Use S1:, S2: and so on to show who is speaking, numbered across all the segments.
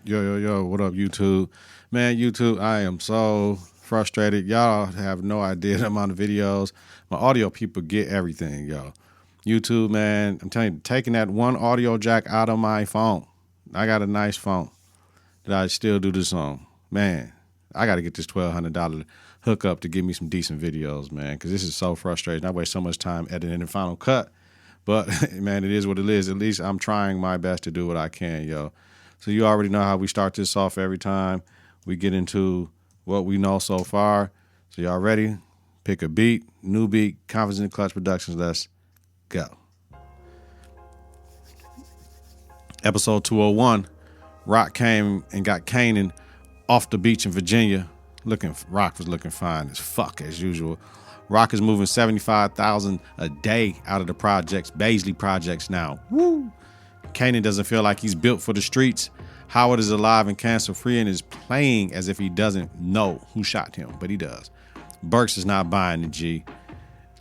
S1: Yo, what up, YouTube? Man, YouTube, I am so frustrated. Y'all have no idea the amount of videos. My audio people get everything, yo. YouTube, man, I'm telling you, taking that one audio jack out of my phone. I got a nice phone that I still do this on. Man, I got to get this $1,200 hookup to give me some decent videos, man, because this is so frustrating. I waste so much time editing the Final Cut. But, man, it is what it is. At least I'm trying my best to do what I can, yo. So you already know how we start this off every time. We get into what we know so far. So y'all ready? Pick a beat, new beat, Confidence in Klutch Productions. Let's go. Episode 201, Rock came and got Kanan off the beach in Virginia. Rock was looking fine as fuck as usual. Rock is moving 75,000 a day out of the projects, Baisley projects now. Woo! Kanan doesn't feel like he's built for the streets. Howard is alive and cancer-free and is playing as if he doesn't know who shot him, but he does. Burks is not buying the G.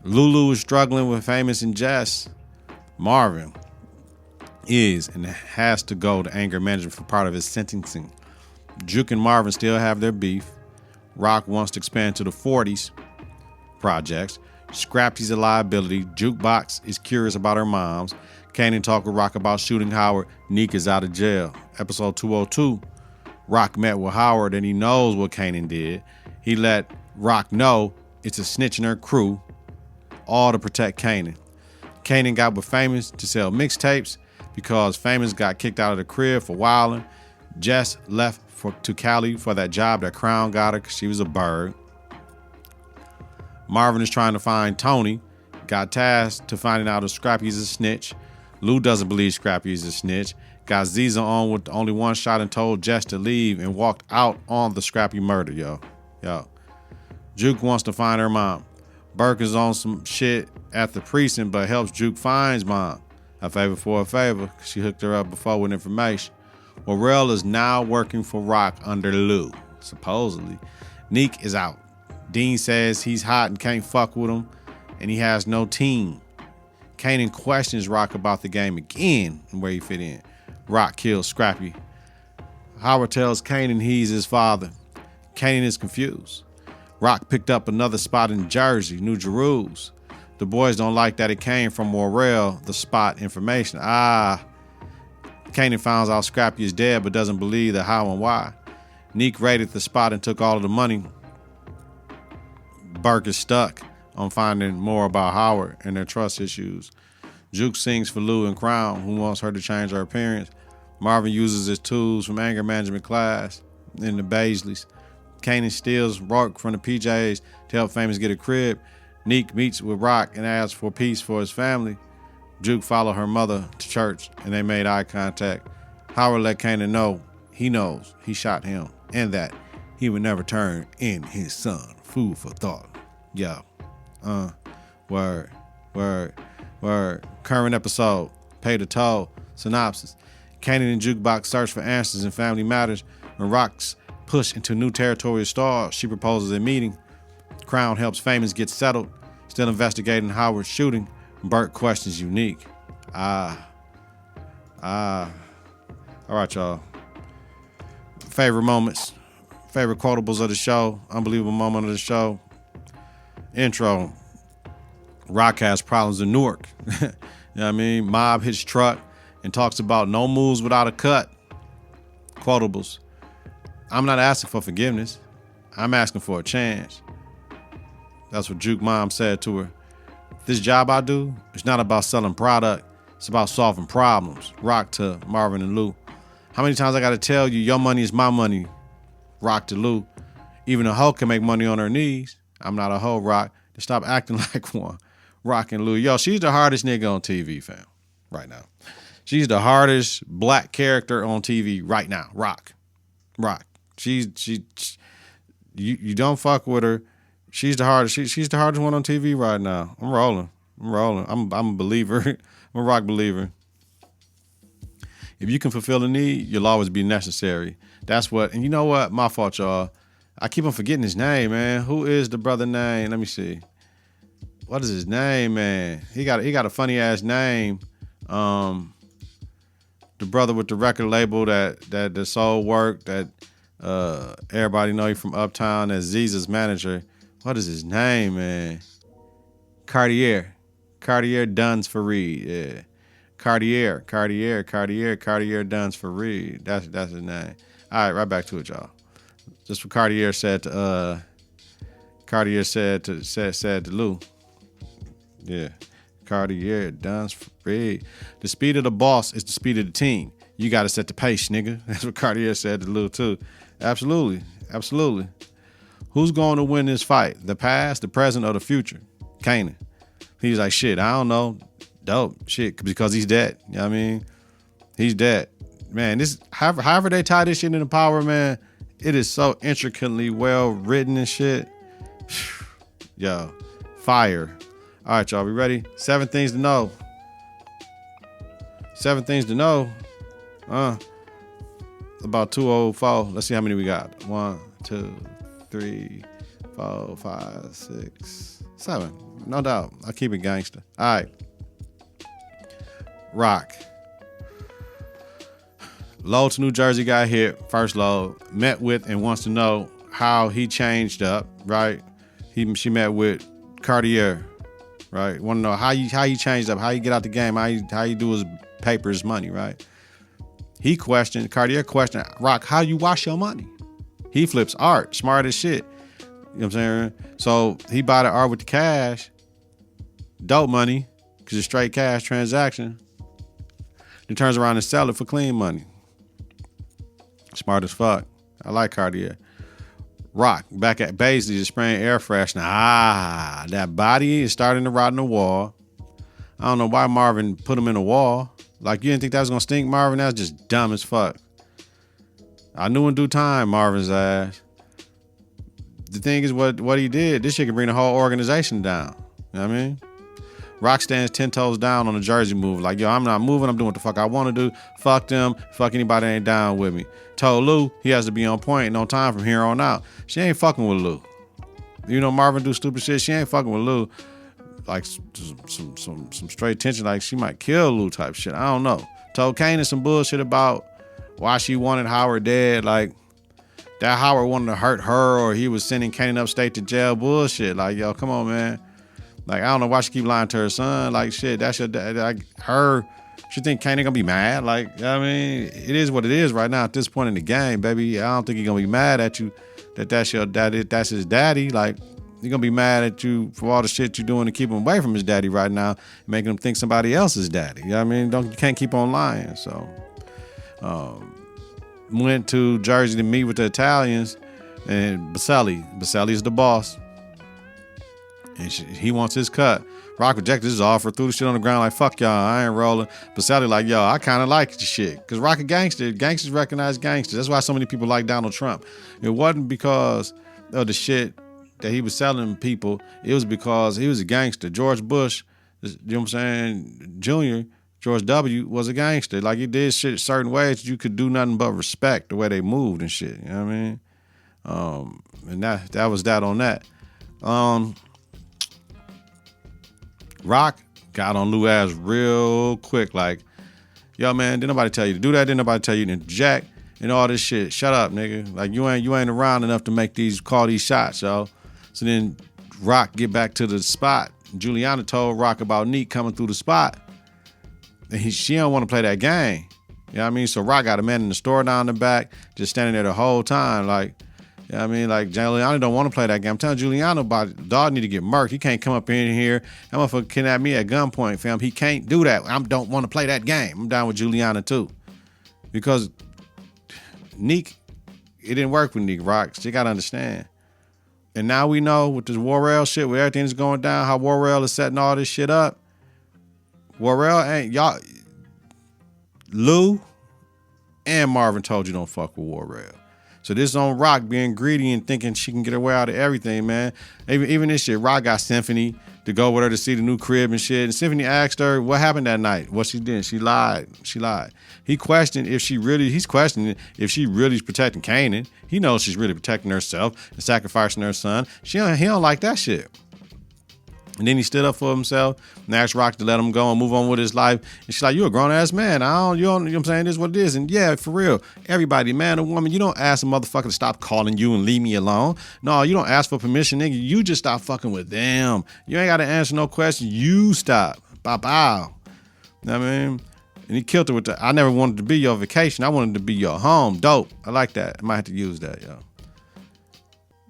S1: Lulu is struggling with Famous and Jess. Marvin is and has to go to anger management for part of his sentencing. Juke and Marvin still have their beef. Rock wants to expand to the 40s projects. Scrappy's a liability. Jukebox is curious about her moms. Kanan talk with Rock about shooting Howard. Neek is out of jail. Episode 202, Rock met with Howard and he knows what Kanan did. He let Rock know it's a snitch in her crew, all to protect Kanan. Kanan got with Famous to sell mixtapes because Famous got kicked out of the crib for wilding. Jess left to Cali for that job that Crown got her because she was a bird. Marvin is trying to find Tony, got tasked to finding out if Scrappy's a snitch. Lou doesn't believe Scrappy is a snitch. Got Ziza on with only one shot and told Jess to leave and walked out on the Scrappy murder, yo. Juke wants to find her mom. Burke is on some shit at the precinct but helps Juke find mom. A favor for a favor. She hooked her up before with information. Morrell is now working for Rock under Lou, supposedly. Neek is out. Dean says he's hot and can't fuck with him, and he has no team. Kanan questions Rock about the game again and where he fit in. Rock kills Scrappy. Howard tells Kanan he's his father. Kanan is confused. Rock picked up another spot in Jersey, New Jerusalem. The boys don't like that it came from Morrell, the spot information. Kanan finds out Scrappy is dead but doesn't believe the how and why. Neek raided the spot and took all of the money. Burke is stuck on finding more about Howard and their trust issues. Juke sings for Lou and Crown, who wants her to change her appearance. Marvin uses his tools from anger management class in the Baisleys. Kanan steals Rock from the PJs to help Famous get a crib. Neek meets with Rock and asks for peace for his family. Juke followed her mother to church and they made eye contact. Howard let Kanan know he knows he shot him and that he would never turn in his son. Food for thought. Yeah. Word. Current episode. Pay the toll. Synopsis. Kanan and Jukebox search for answers in family matters. When Rock's push into new territory stalls, she proposes a meeting. Crown helps Famous get settled. Still investigating Howard's shooting. Burt questions Unique. All right, y'all. Favorite moments. Favorite quotables of the show. Unbelievable moment of the show. Intro. Rock has problems in Newark. You know what I mean? Mob hits truck and talks about no moves without a cut. Quotables. I'm not asking for forgiveness. I'm asking for a chance. That's what Juke mom said to her. This job I do, it's not about selling product. It's about solving problems. Rock to Marvin and Lou. How many times I got to tell you, your money is my money? Rock to Lou. Even a hoe can make money on her knees. I'm not a hoe, Rock. Just stop acting like one. Rock and Lou. Yo, she's the hardest nigga on TV, fam. Right now. She's the hardest black character on TV right now. Rock. You don't fuck with her. She's the hardest. She's the hardest one on TV right now. I'm rolling. I'm a believer. I'm a Rock believer. If you can fulfill a need, you'll always be necessary. That's what. And you know what? My fault, y'all. I keep on forgetting his name, man. Who is the brother name? Let me see. What is his name, man? He got a funny ass name. The the brother with the record label that the soul work, that everybody know you from Uptown, as Zeeza's manager. What is his name, man? Cartier Duns Fareed. Yeah. Cartier Duns Fareed. That's his name. All right, right back to it, y'all. Just what Cartier said to Lou. Yeah. Cartier Duns Fareed. The speed of the boss is the speed of the team. You got to set the pace, nigga. That's what Cartier said to Lou too. Absolutely. Who's going to win this fight? The past, the present, or the future? Kanan. He's like, shit, I don't know. Dope. Shit, because he's dead. You know what I mean? He's dead. Man, this however they tie this shit into power, man, it is so intricately well written and shit. Yo, fire. All right, y'all, we ready? 7 things to know. 7 things to know. About 204. Let's see how many we got. 1, 2, 3, 4, 5, 6, 7. No doubt. I'll keep it gangster. All right. Rock. Load to New Jersey got hit. First load. Met with and wants to know how he changed up, right? She met with Cartier, right? Want to know how you changed up, how you get out the game, how you do his papers, money, right? Cartier questioned, Rock, how you wash your money? He flips art, smart as shit. You know what I'm saying? So he bought the art with the cash, dope money, because it's straight cash transaction. Then turns around and sell it for clean money. Smart as fuck. I like Cartier. Rock, back at Beasley, just spraying air freshener. That body is starting to rot in the wall. I don't know why Marvin put him in the wall. Like, you didn't think that was going to stink, Marvin? That's just dumb as fuck. I knew in due time, Marvin's ass. The thing is what he did, this shit can bring the whole organization down. You know what I mean? Rock stands 10 toes down on the Jersey move. Like, yo, I'm not moving. I'm doing what the fuck I want to do. Fuck them. Fuck anybody that ain't down with me. Told Lou he has to be on point and on time from here on out. She ain't fucking with Lou. You know, Marvin do stupid shit. She ain't fucking with Lou. Like some straight tension. Like, she might kill Lou type shit. I don't know. Told Kanan some bullshit about why she wanted Howard dead. Like, that Howard wanted to hurt her, or he was sending Kanan upstate to jail. Bullshit. Like, yo, come on, man. Like, I don't know why she keep lying to her son. Like, shit, that's your dad. Like, she think Kanan gonna be mad. Like, I mean, it is what it is right now at this point in the game, baby. I don't think he's gonna be mad at you that's your daddy, that's his daddy. Like, he's gonna be mad at you for all the shit you're doing to keep him away from his daddy right now, making him think somebody else is daddy. You know what I mean? You can't keep on lying. So, went to Jersey to meet with the Italians, and Baselli's the boss. And he wants his cut. Rock rejected his offer, threw the shit on the ground like, fuck y'all, I ain't rolling. But Sally like, yo, I kind of like the shit. Because Rock a gangster. Gangsters recognize gangsters. That's why so many people like Donald Trump. It wasn't because of the shit that he was selling people. It was because he was a gangster. George Bush, you know what I'm saying, Jr., George W. was a gangster. Like, he did shit certain ways that you could do nothing but respect the way they moved and shit. You know what I mean? And that was that on that. Rock got on Lou ass real quick, like, yo, man, didn't nobody tell you to do that? Didn't nobody tell you to interject and all this shit? Shut up, nigga. Like, you ain't around enough to call these shots, yo. So then Rock get back to the spot. Juliana told Rock about Neek coming through the spot. And she don't want to play that game. You know what I mean? So Rock got a man in the store down the back, just standing there the whole time, like, you know what I mean? Like, Juliana don't want to play that game. I'm telling Juliana about it. Dog need to get murked. He can't come up in here. That motherfucker kidnap me at gunpoint, fam. He can't do that. I don't want to play that game. I'm down with Juliana, too. Because Neek, it didn't work with Neek, Rock. You got to understand. And now we know with this Warrell shit, where everything's going down, how Warrell is setting all this shit up. Warrell ain't, y'all, Lou and Marvin told you don't fuck with Warrell. So this on Rock being greedy and thinking she can get her way out of everything, man. Even this shit, Rock got Symphony to go with her to see the new crib and shit. And Symphony asked her what happened that night. What she did. She lied. He's questioning if she really is protecting Kanan. He knows she's really protecting herself and sacrificing her son. He don't like that shit. And then he stood up for himself and asked Rock to let him go and move on with his life. And she's like, you a grown-ass man. You know what I'm saying? This is what it is. And yeah, for real, everybody, man or woman, you don't ask a motherfucker to stop calling you and leave me alone. No, you don't ask for permission, nigga. You just stop fucking with them. You ain't got to answer no questions. You stop. Bow. You know what I mean? And he killed her with I never wanted to be your vacation. I wanted to be your home. Dope. I like that. I might have to use that, yo.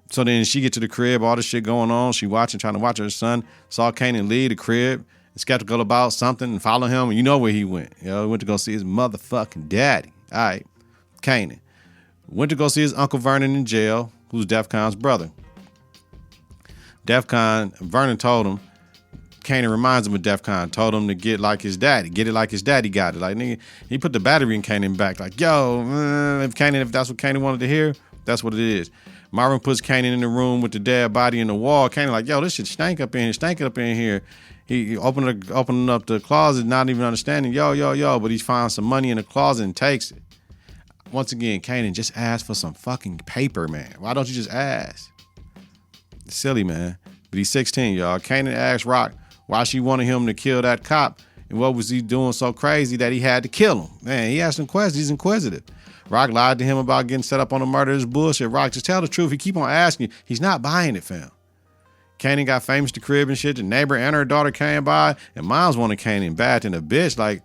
S1: So then she get to the crib, all this shit going on. She trying to watch her son. Saw Kanan leave the crib, skeptical about something, and follow him. And you know where he went. He went to go see his motherfucking daddy. All right, Kanan. Went to go see his Uncle Vernon in jail, who's DEFCON's brother. Vernon told him, Kanan reminds him of DEFCON, told him to get like his daddy. Get it like his daddy got it. Like, nigga, he put the battery in Kanan back. Like, yo, if that's what Kanan wanted to hear, that's what it is. Marvin puts Kanan in the room with the dead body in the wall. Kanan like, yo, this shit stank up in here. He opening up the closet, not even understanding, yo, but he finds some money in the closet and takes it. Once again, Kanan, just ask for some fucking paper, man. Why don't you just ask? It's silly, man. But he's 16, y'all. Kanan asked Rock why she wanted him to kill that cop and what was he doing so crazy that he had to kill him. Man, he asked him questions. He's inquisitive. Rock lied to him about getting set up on the murder. This bullshit. Rock, just tell the truth. He keep on asking you. He's not buying it, fam. Kanan got famous to crib and shit. The neighbor and her daughter came by, and moms wanted Kanan bad than a bitch. Like,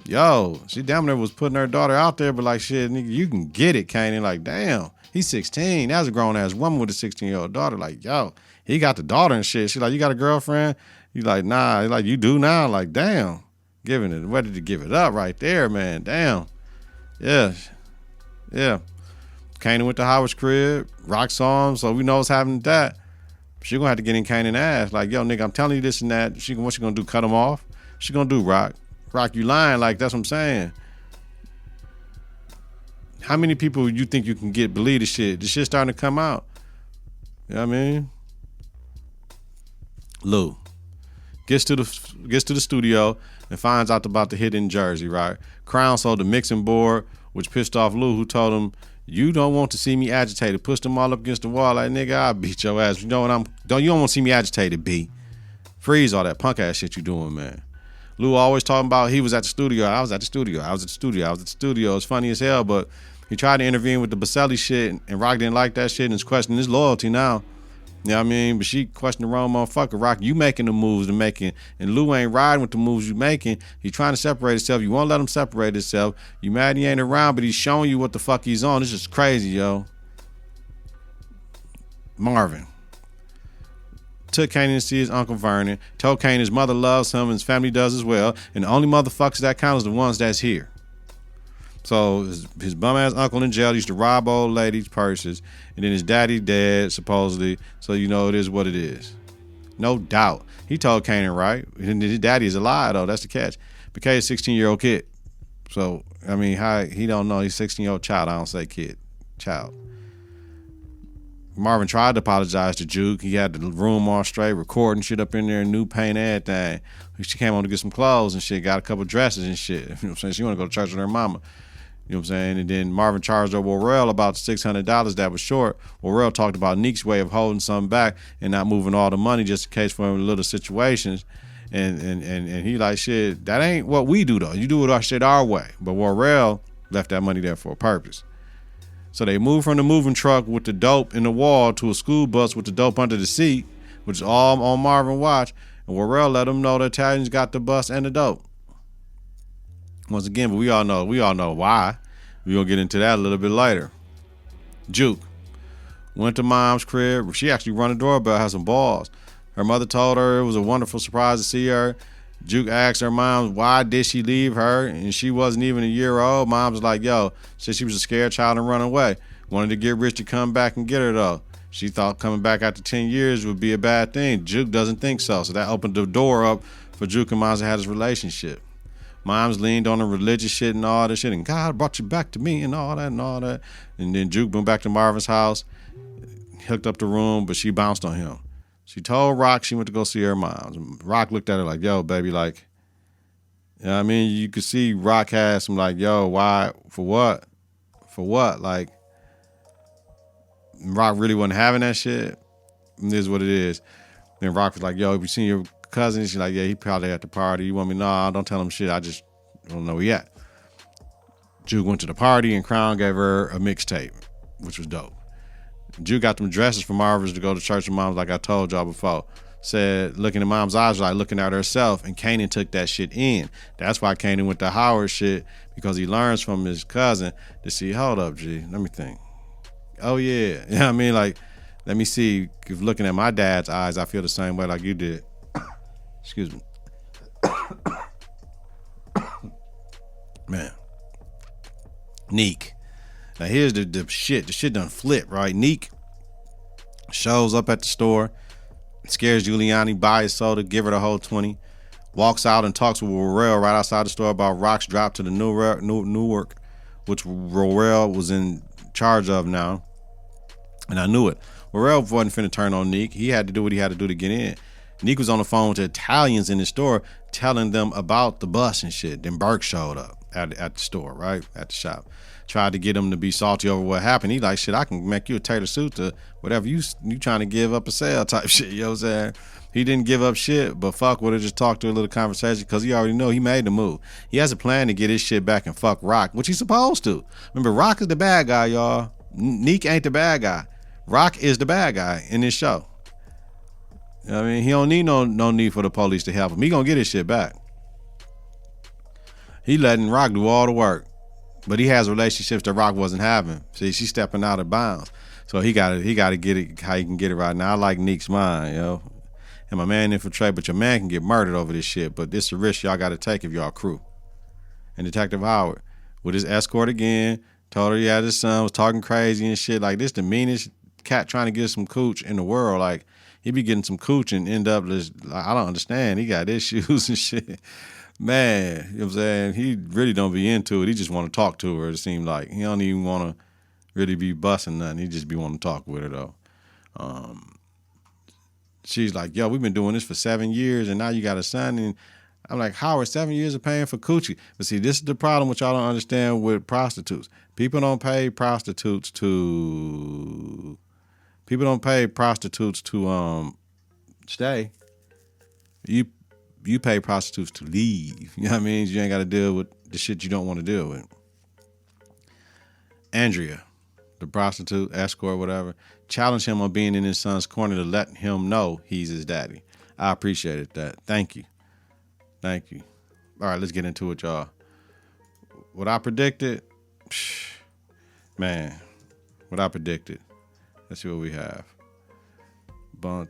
S1: yo, she damn near was putting her daughter out there, but like, shit, nigga, you can get it, Kanan. Like, damn, he's 16. That was a grown-ass woman with a 16-year-old daughter. Like, yo, he got the daughter and shit. She like, you got a girlfriend? You like, nah. He like, you do now? Like, damn. Giving it, ready to give it up right there, man. Damn. Yeah. Kanan went to Howard's crib. Rock saw him, so we know what's happening to that. She gonna have to get in Kanan's ass. Like, yo, nigga, I'm telling you this and that. What she gonna do? Cut him off? She gonna do, Rock? Rock, you lying? Like, that's what I'm saying. How many people you think you can get believe the shit? The shit starting to come out. You know what I mean? Lou gets to the studio and finds out about the hit in Jersey, right? Crown sold the mixing board, which pissed off Lou, who told him, you don't want to see me agitated. Pushed them all up against the wall like, nigga, I'll beat your ass. You know what you don't want to see me agitated, B. Freeze all that punk ass shit you doing, man. Lou always talking about he was at the studio. I was at the studio. It's funny as hell, but he tried to intervene with the Baselli shit, and Rock didn't like that shit and is questioning his loyalty now. You know what I mean? But she questioned the wrong motherfucker. Rock, you making the moves to making, and Lou ain't riding with the moves you making. He's trying to separate himself. You won't let him separate himself. You mad he ain't around, but he's showing you what the fuck he's on. This is crazy, yo. Marvin took Kanan to see his Uncle Vernon, told Kanan his mother loves him and his family does as well, and the only motherfuckers that count is the ones that's here. So his bum ass uncle in jail used to rob old ladies' purses, and then his daddy dead supposedly. So you know it is what it is, no doubt. He told Kanan right, and his daddy is alive though. That's the catch. Because he's a 16-year-old kid. So I mean, he don't know he's a 16-year-old child. I don't say kid, child. Marvin tried to apologize to Juke. He had the room all straight, recording shit up in there, new paint, everything. She came on to get some clothes and shit, got a couple dresses and shit. You know what I'm saying? She want to go to church with her mama. You know what I'm saying? And then Marvin charged her Worrell about $600 that was short. Worrell talked about Neek's way of holding something back and not moving all the money just in case for little situations. And he like, shit, that ain't what we do though. You do it our shit our way. But Worrell left that money there for a purpose. So they moved from the moving truck with the dope in the wall to a school bus with the dope under the seat, which is all on Marvin watch. And Worrell let them know the Italians got the bus and the dope. Once again, but we all know why. We're going to get into that a little bit later. Juke went to mom's crib. She actually run the doorbell, had some balls. Her mother told her it was a wonderful surprise to see her. Juke asked her mom, why did she leave her? And she wasn't even a year old. Mom was like, yo, said she was a scared child and run away. Wanted to get rich to come back and get her, though. She thought coming back after 10 years would be a bad thing. Juke doesn't think so. So that opened the door up for Juke and Moms to have this relationship. Moms leaned on the religious shit and all this shit, and God brought you back to me and all that. And then Juke went back to Marvin's house, hooked up the room, but she bounced on him. She told Rock she went to go see her moms. Rock looked at her like, yo, baby, like, you know what I mean? You could see Rock had some like, yo, why, for what? For what? Like, Rock really wasn't having that shit. It is what it is. Then Rock was like, yo, have you seen your cousin? She's like, yeah, he probably at the party. You want me? Nah, don't tell him shit. I just don't know where he at. Juke went to the party and Crown gave her a mixtape, which was dope. Juke got them dresses for Marvin's to go to church with moms, like I told y'all before. Said, looking in mom's eyes, like looking at herself, and Kanan took that shit in. That's why Kanan went to Howard shit, because he learns from his cousin to see, hold up, G, let me think. Oh, yeah. You know what I mean? Like, let me see, if looking at my dad's eyes, I feel the same way like you did. Excuse me. Man. Neek. Now here's the shit. The shit done flip, right? Neek shows up at the store, scares Giuliani, buys soda, give her the whole 20, walks out and talks with Roel right outside the store about Rock's drop to the Newark, which Roel was in charge of now. And I knew it. Roel wasn't finna turn on Neek. He had to do what he had to do to get in. Neek was on the phone with the Italians in the store telling them about the bus and shit. Then Burke showed up at the store, right? At the shop. Tried to get him to be salty over what happened. He like, shit, I can make you a tailor suit to whatever you trying to give up a sale type shit. You know what I'm saying? He didn't give up shit, but fuck would have just talked to a little conversation because he already know he made the move. He has a plan to get his shit back and fuck Rock, which he's supposed to. Remember, Rock is the bad guy, y'all. Neek ain't the bad guy. Rock is the bad guy in this show. You know what I mean? He don't need no need for the police to help him. He gonna get his shit back. He letting Rock do all the work. But he has relationships that Rock wasn't having. See, she's stepping out of bounds. So he gotta get it how he can get it right now. I like Neek's mind, yo. And my man infiltrate, but your man can get murdered over this shit. But this is a risk y'all gotta take if y'all crew. And Detective Howard, with his escort again, told her he had his son, was talking crazy and shit. Like, this the meanest cat trying to get some cooch in the world. Like, he be getting some cooch and end up just, like, I don't understand. He got issues and shit. Man, you know what I'm saying? He really don't be into it. He just want to talk to her, it seemed like. He don't even want to really be busting nothing. He just be wanting to talk with her, though. She's like, yo, we've been doing this for 7 years, and now you got a son. And I'm like, Howard, 7 years of paying for coochie. But see, this is the problem which y'all don't understand with prostitutes. People don't pay prostitutes to stay. You pay prostitutes to leave. You know what I mean? You ain't got to deal with the shit you don't want to deal with. Andrea, the prostitute, escort, whatever, challenged him on being in his son's corner to let him know he's his daddy. I appreciated that. Thank you. All right, let's get into it, y'all. What I predicted, man, Let's see what we have. All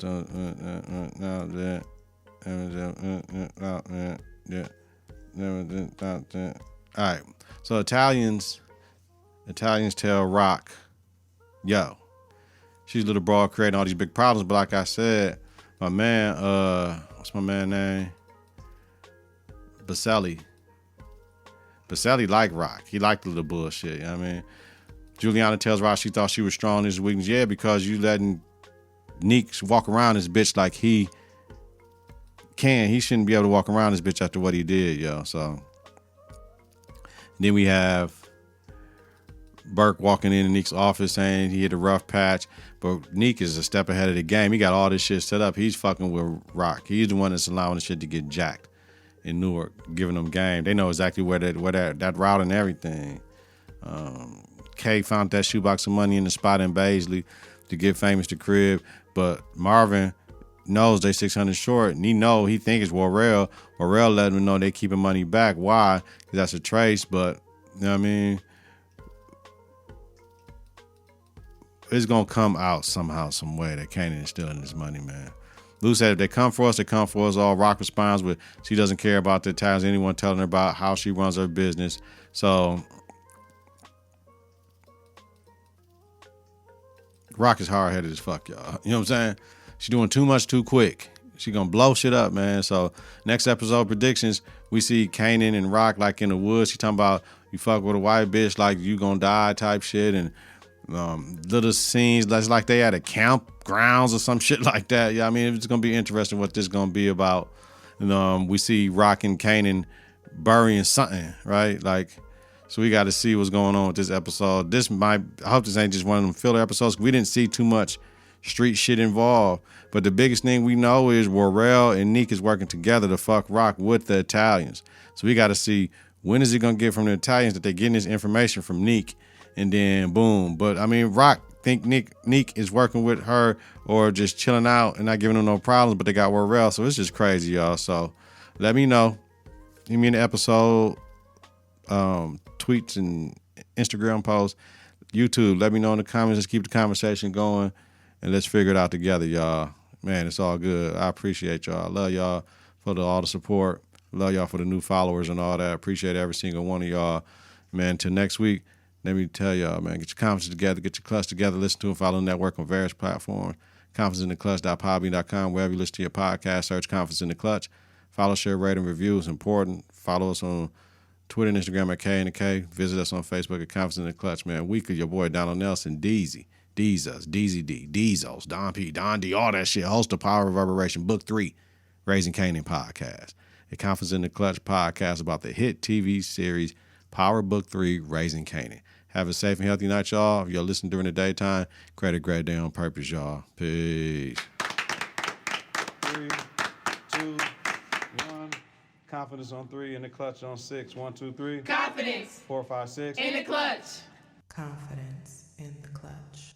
S1: right, so Italians tell Rock, yo, she's a little broad creating all these big problems, but like I said, my man, what's my man name? Baselli liked Rock. He liked the little bullshit, you know what I mean? Juliana tells Rock she thought she was strong in his weakness. Yeah, because you letting Neek walk around this bitch like he shouldn't be able to walk around this bitch after what he did, yo. So then we have Burke walking in Neek's office saying he hit a rough patch, but Neek is a step ahead of the game. He got all this shit set up. He's fucking with Rock. He's the one that's allowing the shit to get jacked in Newark, giving them game. They know exactly where that route and everything. Kay found that shoebox of money in the spot in Baisley to get famous to crib, but Marvin knows they 600 short, and he think it's Warrell. Warrell let him know they keeping money back. Why? Because that's a trace, but you know what I mean? It's gonna come out somehow, some way that Kanan is stealing this money, man. Lou said if they come for us, they come for us all. Rock responds with she doesn't care about the times anyone telling her about how she runs her business. So Rock is hard-headed as fuck, y'all. You know what I'm saying? She's doing too much too quick. She gonna blow shit up, man. So next episode predictions, we see Kanan and Rock like in the woods. She talking about you fuck with a white bitch like you gonna die type shit, and little scenes that's like they at a campgrounds or some shit like that. Yeah, I mean, it's gonna be interesting what this gonna be about. And we see Rock and Kanan burying something, right? Like, so we got to see what's going on with this episode. I hope this ain't just one of them filler episodes. We didn't see too much street shit involved. But the biggest thing we know is Warrell and Neek is working together to fuck Rock with the Italians. So we got to see when is he going to get from the Italians that they're getting this information from Neek, and then boom. But I mean, Rock think Neek is working with her or just chilling out and not giving them no problems, but they got Warrell. So it's just crazy, y'all. So let me know. Give me an episode, tweets and Instagram posts, YouTube. Let me know in the comments. Let's keep the conversation going and let's figure it out together, y'all. Man, it's all good. I appreciate y'all. I love y'all for all the support. Love y'all for the new followers and all that. I appreciate every single one of y'all. Man, till next week, let me tell y'all, man, get your confidence together, get your clutch together, listen to and follow the network on various platforms. ConfidenceInTheClutch.podbean.com, wherever you listen to your podcast, search Confidence in the Clutch. Follow, share, rate, and review is important. Follow us on Twitter and Instagram at K and the K. Visit us on Facebook at Confidence in the Clutch, man. Weekly, your boy Donald Nelson, Deezy, Deezos, Deezy D, Deezos, Don P, Don D, all that shit. Host of Power Reverberation, Book 3, Raising Kanan podcast. A Confidence in the Clutch podcast about the hit TV series Power Book 3, Raising Kanan. Have a safe and healthy night, y'all. If you're listening during the daytime, create a great day on purpose, y'all. Peace. 3, 2, 1. Confidence on 3, in the clutch on 6. 1, 2, 3.
S2: Confidence.
S1: 4, 5, 6.
S2: In the clutch.
S3: Confidence in the clutch.